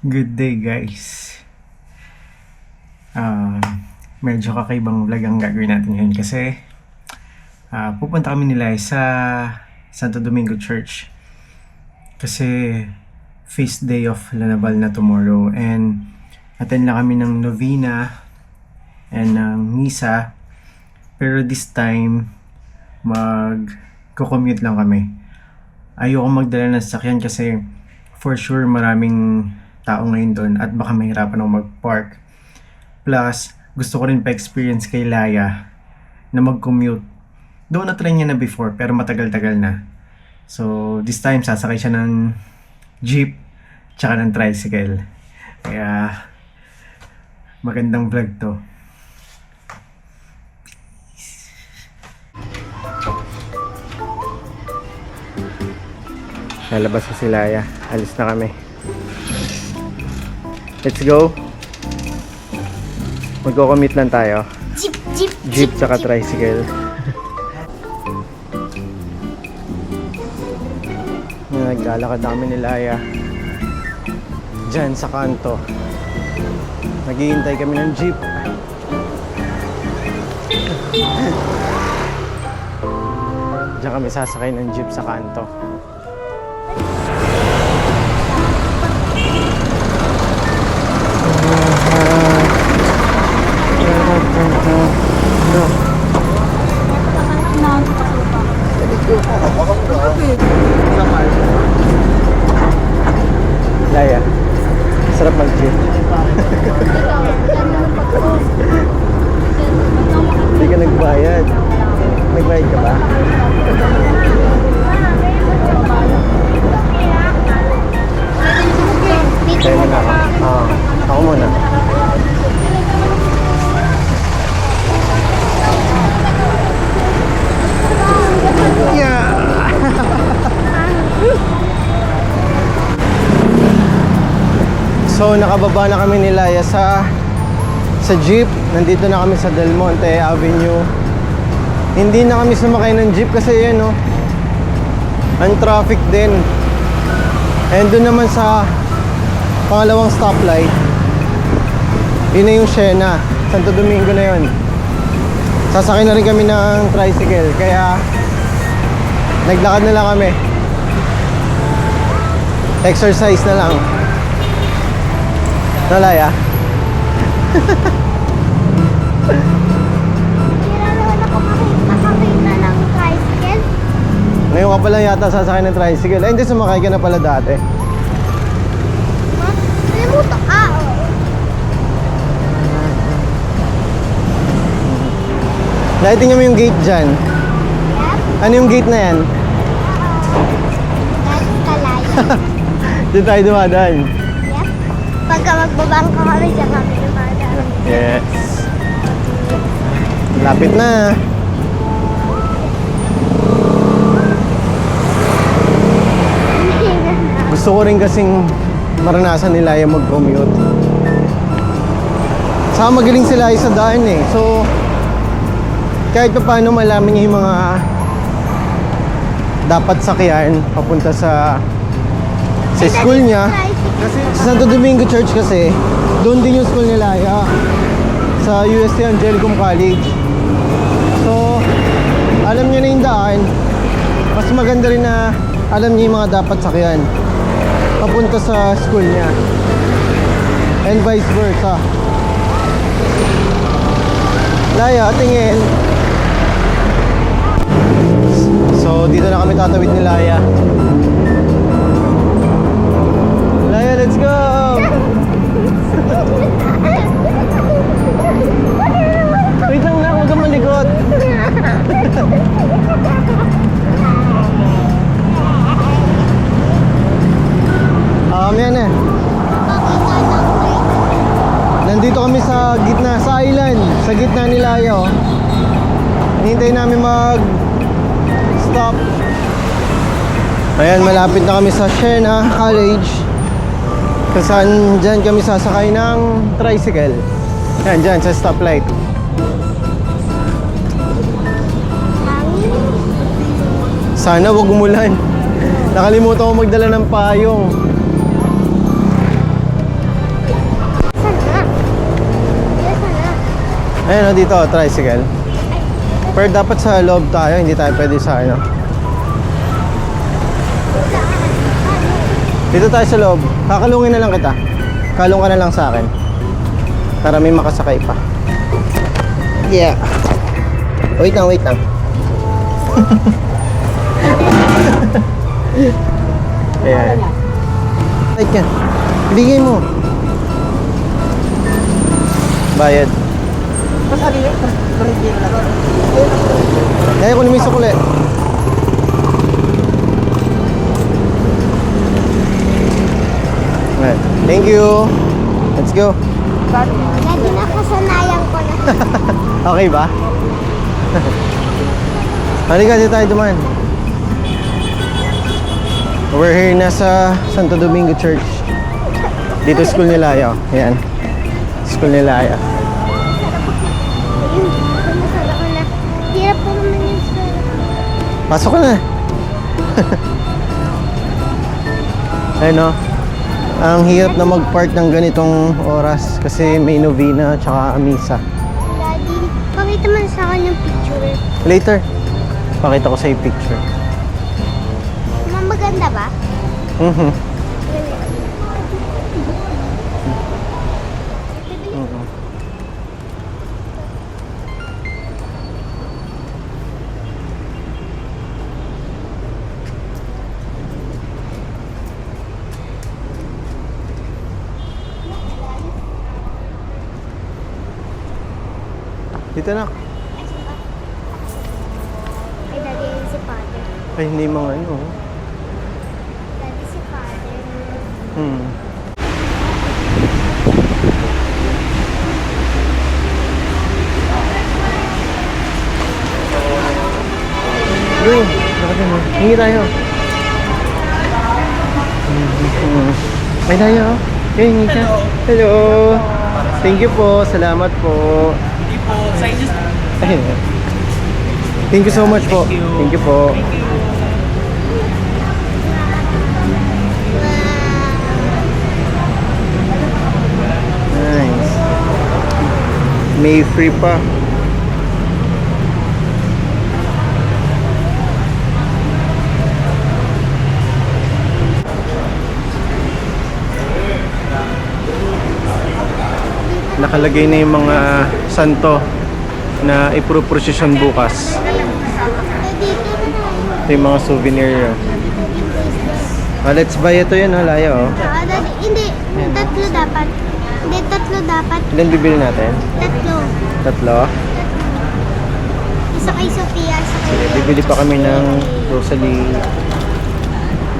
Good day guys. Um, Medyo kakaibang vlog ang gagawin natin ngayon kasi pupunta kami nila sa Santo Domingo Church kasi feast day of Lanabal na tomorrow, and attend lang kami ng novena and ng misa, pero this time mag-commute lang kami. Ayoko magdala ng sasakyan kasi for sure maraming tao ngayon doon at baka mahirapan ako mag-park. Plus, gusto ko rin pa-experience kay Laya na mag-commute. Doon na-try niya na before pero matagal-tagal na. So, this time sasakay siya ng jeep tsaka ng tricycle. Kaya, magandang vlog to. Lalabas na si Laya. Alis na kami. Let's go. Magko-commute lang tayo. Jeep tsaka tricycle. Naglalakad na kami ni Laya diyan sa kanto. Naghihintay kami ng jeep. Diyan kami sasakay ng jeep sa kanto. Laya, sarap mag-jeep. Hindi ka nagbayad. Nagbayad ka ba? Kaya muna ako. Ako muna. So nakababa na kami ni Laya sa jeep. Nandito na kami sa Del Monte Avenue. Hindi na kami sumakay ng jeep kasi yan, no, ang traffic din. And doon naman sa pangalawang stoplight, yun na yung Siena, Santo Domingo na yun. Sasakay na rin kami ng tricycle, kaya naglakad na lang kami. Exercise na lang. Nalaya? Nakakita ng tricycle. Ngayon ka pala yata sasakay ng tricycle. Ay, hindi, sumakay ka na pala dati. Nalimutan ka. Dahil tingnan mo yung gate dyan. Ano yung gate na yan? That's Kalaya. Dito tayo dumadaan. Yep. Pagka magbabangka kami, diyan kami dumadaan. Yes. Lapit na. Gusto ko rin kasing maranasan nila yung mag-commute. Saka magaling sila sa daan eh. So, kahit pa paano malaman niya yung mga dapat sakyan papunta sa school niya. Kasi sa Santo Domingo Church kasi, doon din yung school ni Laya, sa UST Angelicum College. So, alam niya na yung daan. Mas maganda rin na alam niya yung mga dapat sakyan papunta sa school niya. And vice versa. Laya, tingin. So, dito na kami tatawid ni Laya. Laya, let's go! Wait lang na, huwag kang malikot. Yan eh. Nandito kami sa gitna, sa island, sa gitna ni Laya, oh. Hinihintay namin mag-stop. Ayan, malapit na kami sa Siena College. Kasan dyan kami sasakay ng tricycle. Yan, dyan sa stoplight. Sana wag umulan. Nakalimutan ko magdala ng payong. Ayun, oh, dito, tricycle. Pero dapat sa loob tayo, hindi tayo pwede sa ano. Dito tayo sa loob. Kakalungin na lang kita. Kalong ka na lang sa akin. Para may makasakay pa. Yeah. Wait lang, wait lang. Ayan. Wait ka. Bigay mo. Bayad. Kaya ko lumisok ulit. Alright. Thank you. Let's go. Dati nakasanayan ko na. Okay ba? Halika, dito tayo duman. We're here na sa Santo Domingo Church. Dito school nila Aya. Ayan. School nila Aya. Ayun, nasala ko na. Hirap ko naman yung school. Pasok ka na. Ayun o. Ang hirap na mag-park ng ganitong oras kasi may novena tsaka misa. Daddy, pakita mo sa akin yung picture. Later, pakita ko sa yung picture. Ma'am, maganda ba? Mhm. Bibili. Mhm. Dito na. Ay, daddy, yun si father. Ay, hindi mga ano. Daddy, si father. Hmm. Bro, lakad mo. Hingi tayo. May tayo. Okay, hingi ka. Hello. Thank you po. Salamat po. Hindi po, sa inyo. Ayun. Thank you so much po. Thank you po. Nice. May free pa. Nakalagay na yung mga santo na iproprosesyon bukas. Daddy, Ito yung mga souvenir. Let's buy ito yun, halaya oh. Daddy, hindi. Tatlo dapat. Hindi, tatlo dapat. Ilan bibili natin? Tatlo. Tatlo? Isa kay Sophia, isa kay Sige, bibili pa kami ng rosary.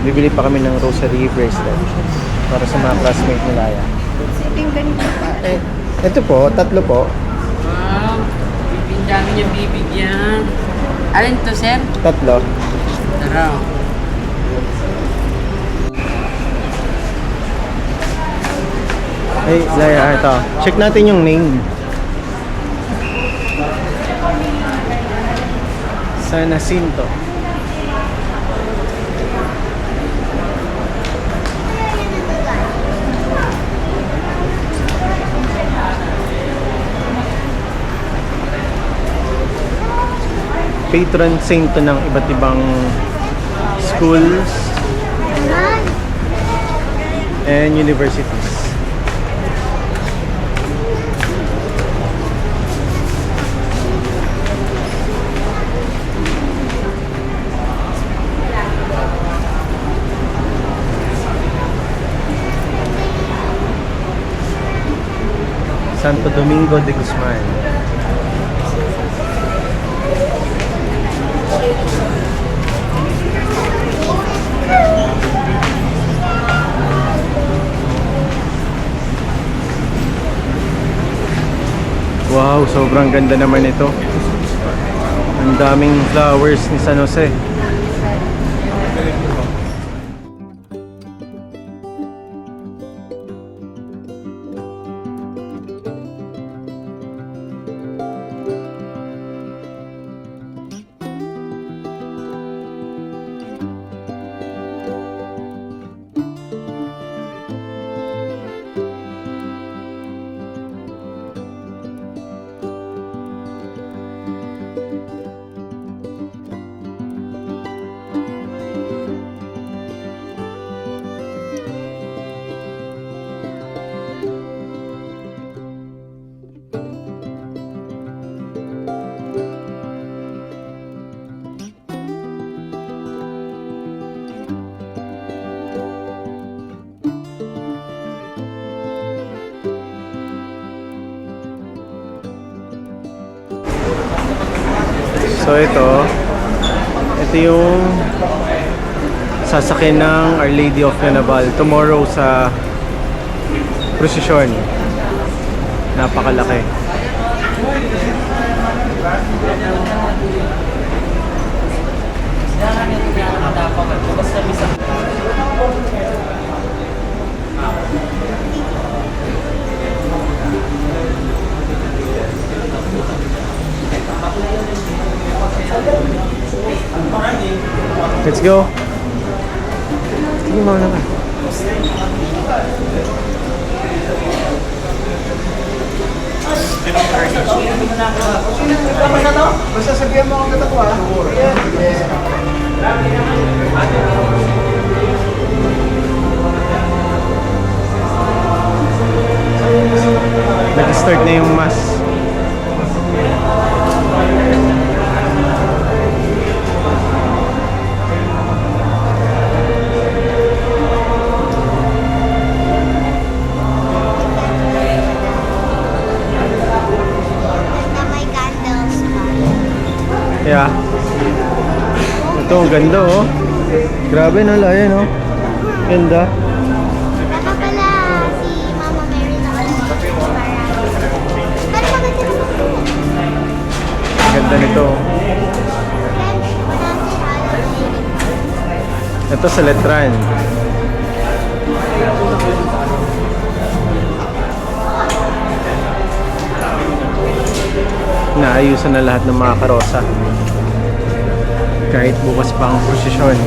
Bibili pa kami ng rosary bracelet para sa mga classmate ni Laya. Eh, ito po, tatlo po. Wow, pipindahan niya bibigyan. Alin to, sir? Tatlo. Tara. Ay, Laya, ito. Check natin yung name. San Jacinto. Patron saint to ng iba't ibang schools Naman. and universities. Santo Domingo de Guzman. Wow, sobrang ganda naman ito. Ang daming flowers ni San Jose. So ito yung sasakyan ng Our Lady of Nanabal tomorrow sa prosesyon. Napakalaki. Let's go. Sige, mauna ka. Basta sabihan mo ang katapo ha. Nag-start na yung mass. Na may candles pa. Yeah. Ito, ang ganda oh. Grabe na, layan oh. Ganda. Baka pala si Mama Mary na alam ko. Pero maganda naman po. Ganda nito. Ito sa Letran. Naayusan na lahat ng mga karosa. Kahit bukas pa ang prosesyon.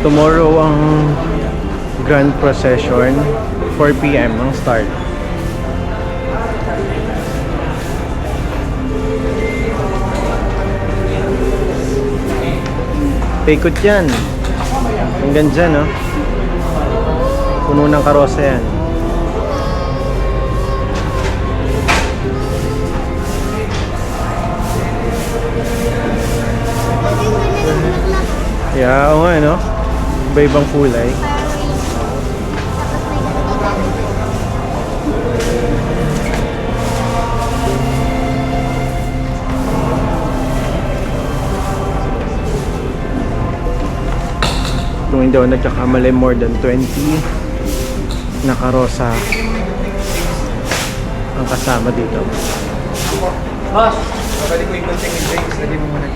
Tomorrow ang Grand Procession, 4 PM ang start. Paikot yan. Hanggang dyan, no? Puno ng karosa yan. Yeah, oo nga, no? Iba-ibang kulay. Kung hindi ako nagkakamali, more than 20 na karosa ang kasama dito. Boss, Pwede ko yung kunting drinks. Lagi mo muna.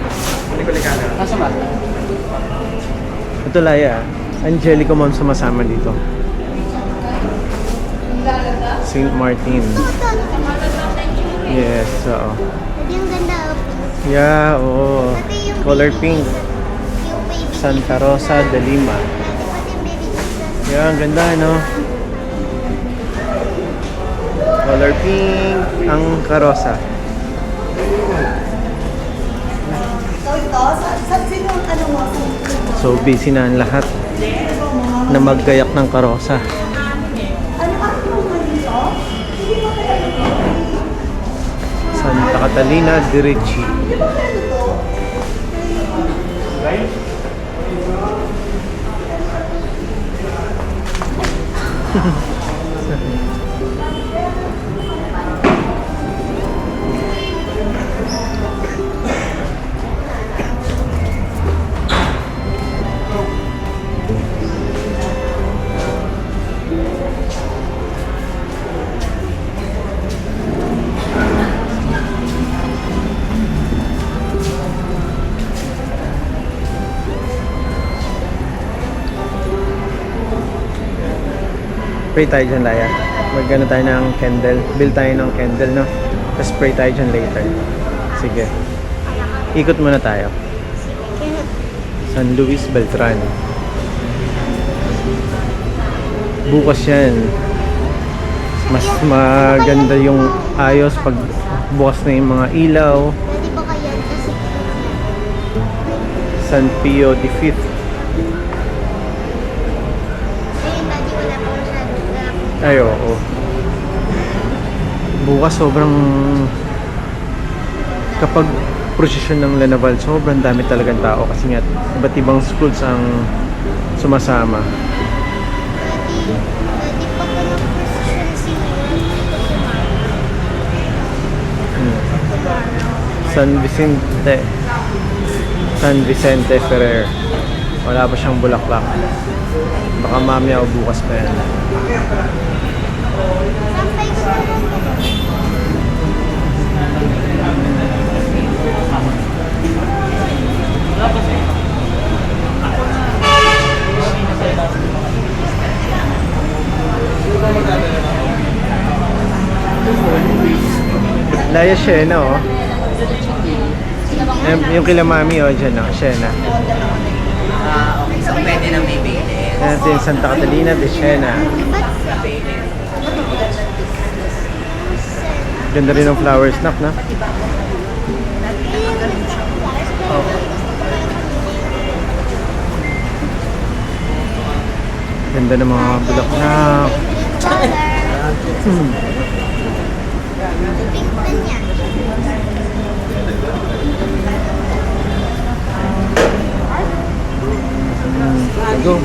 Hindi ko likana. nasa ba? Ito Laya, Angelico Mom sumasama dito. St. Martin. Yes, oo. Pati yung ganda oh, pink. Yeah, oo. Pati yung Color baby pink. Jesus. Yung baby Santa Rosa de Lima. Pati yung baby Jesus. Yeah, ang ganda, no? Color pink ang karosa. So busy na ang lahat na maggayak ng karosa. Santa Catalina de Ricci. Pray tayo dyan, Laya. Mag-ano tayo ng candle. Build tayo ng candle, no? Tapos pray tayo dyan later. Sige. Ikot muna tayo. San Luis Beltran. Bukas yan. Mas maganda yung ayos pag bukas na yung mga ilaw. Pwede ba kaya kasi San Pio the 5th. ayun, daddy wala pa masyadong Ay, oo. Bukas sobrang kapag prosesyon ng Lanaval, sobrang dami talagang tao kasi nga iba't ibang schools ang sumasama. Daddy pa ko ng position si Hmm. San Vicente. San Vicente Ferrer. Wala pa siyang bulaklak. Baka mamaya o bukas pa yan. Sampay ko na lang ito. Laya Siena, oh. Yung kila mami, oh, dyan, oh. Siena. Okay, so pwede na may bigay. Yan natin yung Santa Catalina de Siena. Ganda rin ng flower snap, na? Ganda ng mga bulaklak. Pink na niya. Go.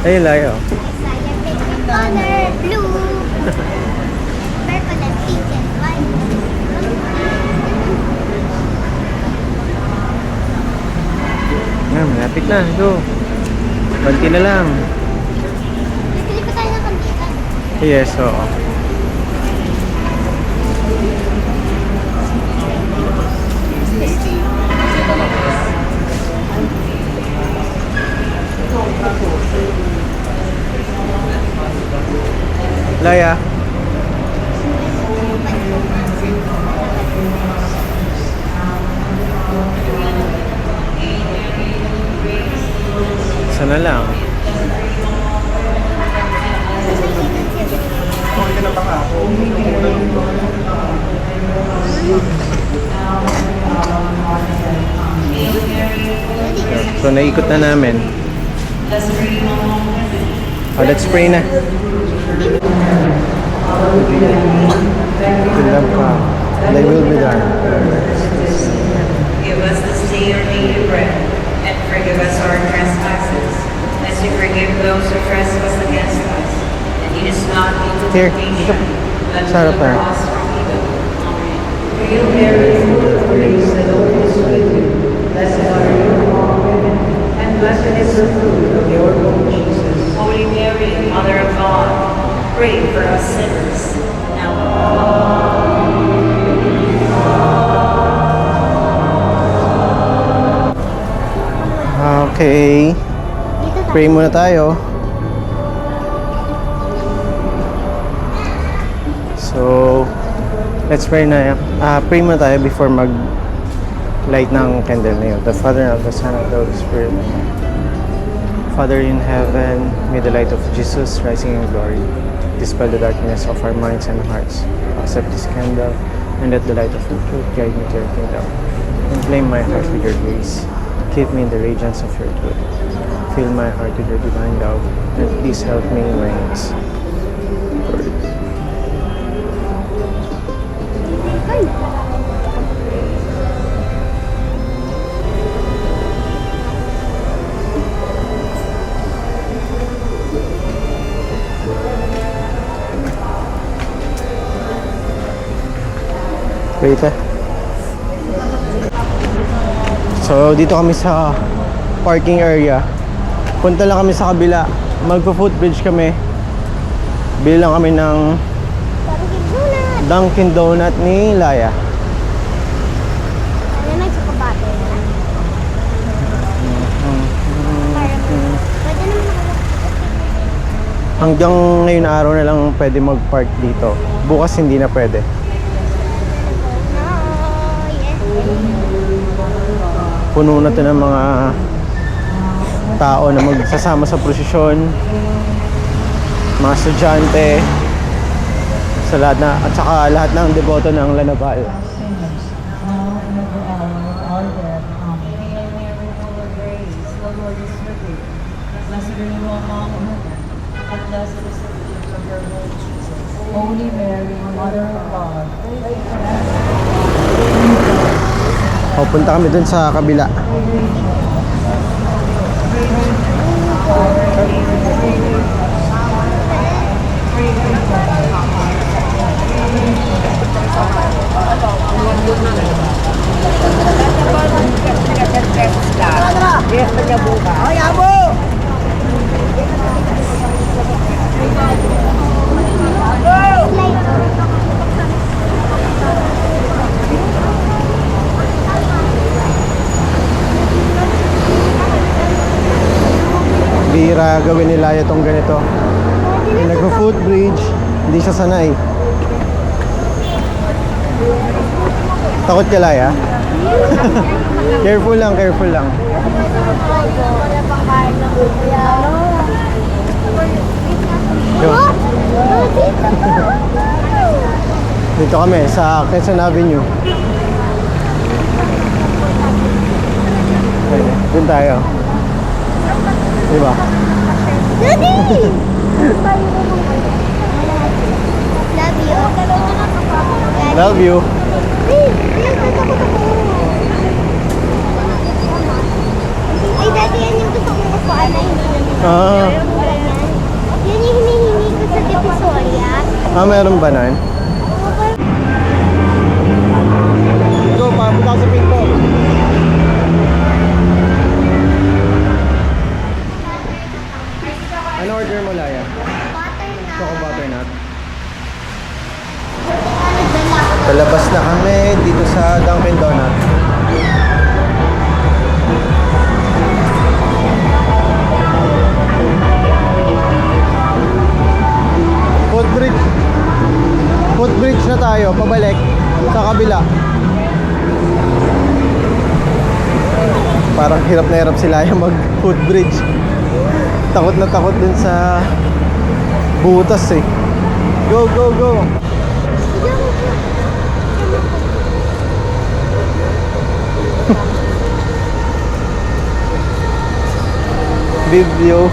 Ayun, Laya, oh. Color blue. Purple and pink and white. Yan, malapit na. Go. Banti na lang. Bili pa tayo ng kampitan. Yes, oo. Laya. Sana lang. So naikot na namin. Oh, let's pray na. To love God, thy will be done. Give us this day our daily bread, and forgive us our trespasses, as we forgive those who trespass against us. And lead us not into Here, temptation, but Sarap deliver na. us from evil. Amen. Hail Mary, full of grace, the Lord is with you. Blessed are you among women, and blessed is the fruit of your womb, Jesus. Holy Mary, Mother of God, pray for us sinners, now and at the hour. Okay. Dito tayo. Pray muna tayo. So, let's pray na. Pray muna tayo before mag-light ng candle na yun. The Father, and of the Son, and of the Holy Spirit. Father in heaven, may the light of Jesus rising in glory dispel the darkness of our minds and hearts. Accept this candle and let the light of your truth guide me to your kingdom. Inflame my heart with your grace. Keep me in the radiance of your truth. Fill my heart with your divine love, and please help me in my needs. Wait, So, dito kami sa parking area. Punta lang kami sa kabila. Magpo-footbridge kami. Bili lang kami ng Dunkin' Donut ni Laya. Ano may chocolate na? Pwede naman Hanggang ngayon na araw na lang pwede mag-park dito. Bukas hindi na pwede. No, yes. Puno na to ng mga tao na magsasama sa prosesyon, mga estudyante, sa lahat na, at saka lahat ng deboto ng Lanabal. Holy Mary, Mother of God, O, punta kami dun sa kabila. niya bukas. Ay, amo! Bira gawin nila itong ganito. Yung nagpo-footbridge, hindi siya sanay. Takot ka, Laya? Careful lang, careful lang. Yo. Dito kami sa Quezon Avenue. Ayun, dun tayo. Diba? Daddy! Love you. Love you. Ay, Daddy, yan yung gusto kong upuan na hindi na Ah, Yan yung hinihingi ko sa Divisoria. meron ba nun? Go, papunta ka sa pinto. Ano order mo, Laya? Choco butternut. Palabas na kami dito sa Dunkin' Donut. Footbridge. Footbridge na tayo, pabalik sa kabila. Parang hirap na hirap sila yung mag-footbridge. Takot na takot dun sa butas eh. Go, go, go! Video.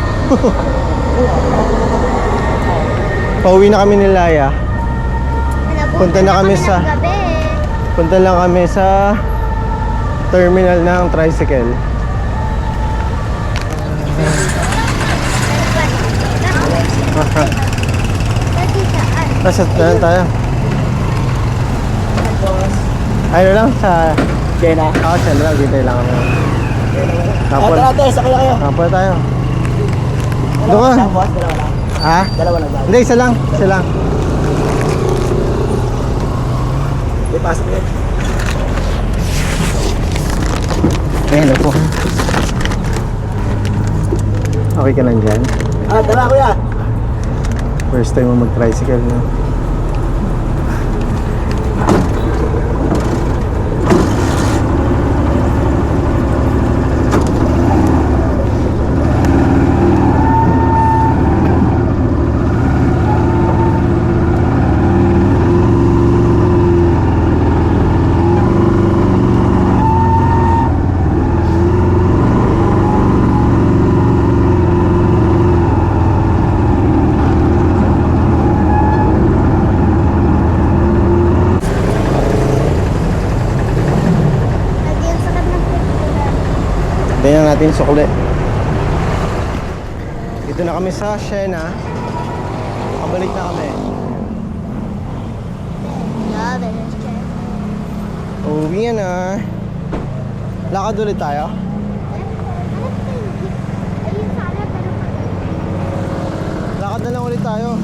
Pauwi na kami ni Laya. Punta na kami sa- Punta lang kami sa terminal ng tricycle. Nasa tayo tayo. Ayun lang sa Jenna. siya lang, dito lang kami. Kapon. Ate, sakay na kayo. Kapon tayo. Doon ka. Boss, dalawa lang. Ha? Dalawa lang ba? Hindi, isa lang. Isa lang. May pasok yun. Ayun na po. Okay ka lang dyan? Ah, tara kuya. First time mo mag-tricycle na. Tingnan natin sukli. Dito na kami sa Siena. Nakabalik na kami. Love it. Uwi na. Lakad ulit tayo. Ayun sana, pero Lakad na lang ulit tayo.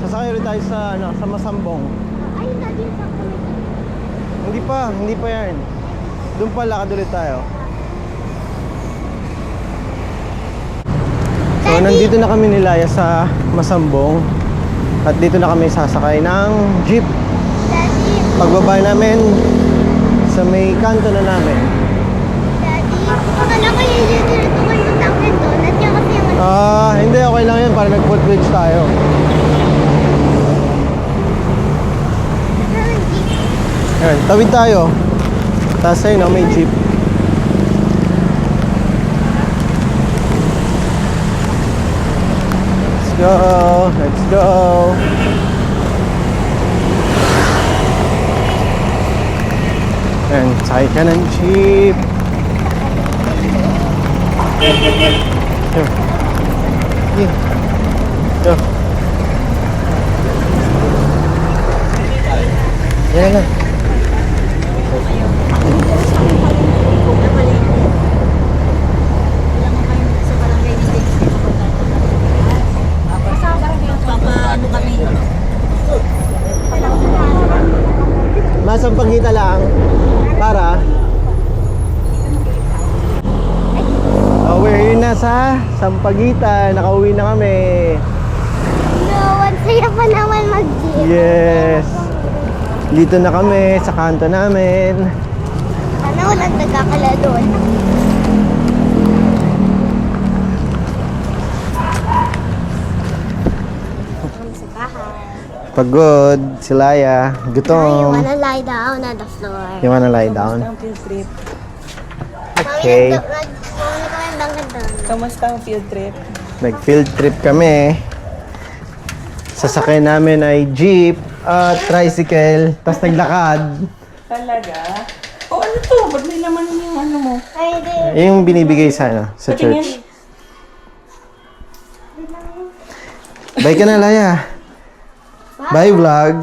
Sasakay ulit tayo sa, sa Masambong. ayun na din sa Hindi pa yan. Doon pa, lakad ulit tayo. So, nandito na kami ni Laya sa Masambong. At dito na kami sasakay ng jeep. Daddy, Pagbaba namin sa may kanto na namin. Daddy, akala ko yung dito ko yung Dunkin' Donut niya kasi yung Hindi, okay lang yan para nag-footbridge tayo. Ayan, tawid tayo. Tapos ayun, may jeep. Let's go, let's go. Ayan, sakay ka ng jeep. Yo. Yo. Yan na. Sampagita lang. Para? Oh, we're here na sa Sampagita. Nakauwi na kami. No, ang saya pa naman mag-jeep. Yes. Dito na kami sa kanto namin. Sana walang nagkakala doon. Sa bahay. Pagod, si Laya. You Gutom. wanna lie down on the floor. You wanna lie down? Ang field trip. Okay. Mami ko yung bangga doon. Kamusta ang field trip? Nag-field trip kami. Sasakay namin ay jeep at tricycle. Tapos naglakad. Talaga? O ano to? Ba't may laman yung ano mo? Ay, di. Yung binibigay sa ano, sa church. Bye ka na, Laya. Bye, vlog.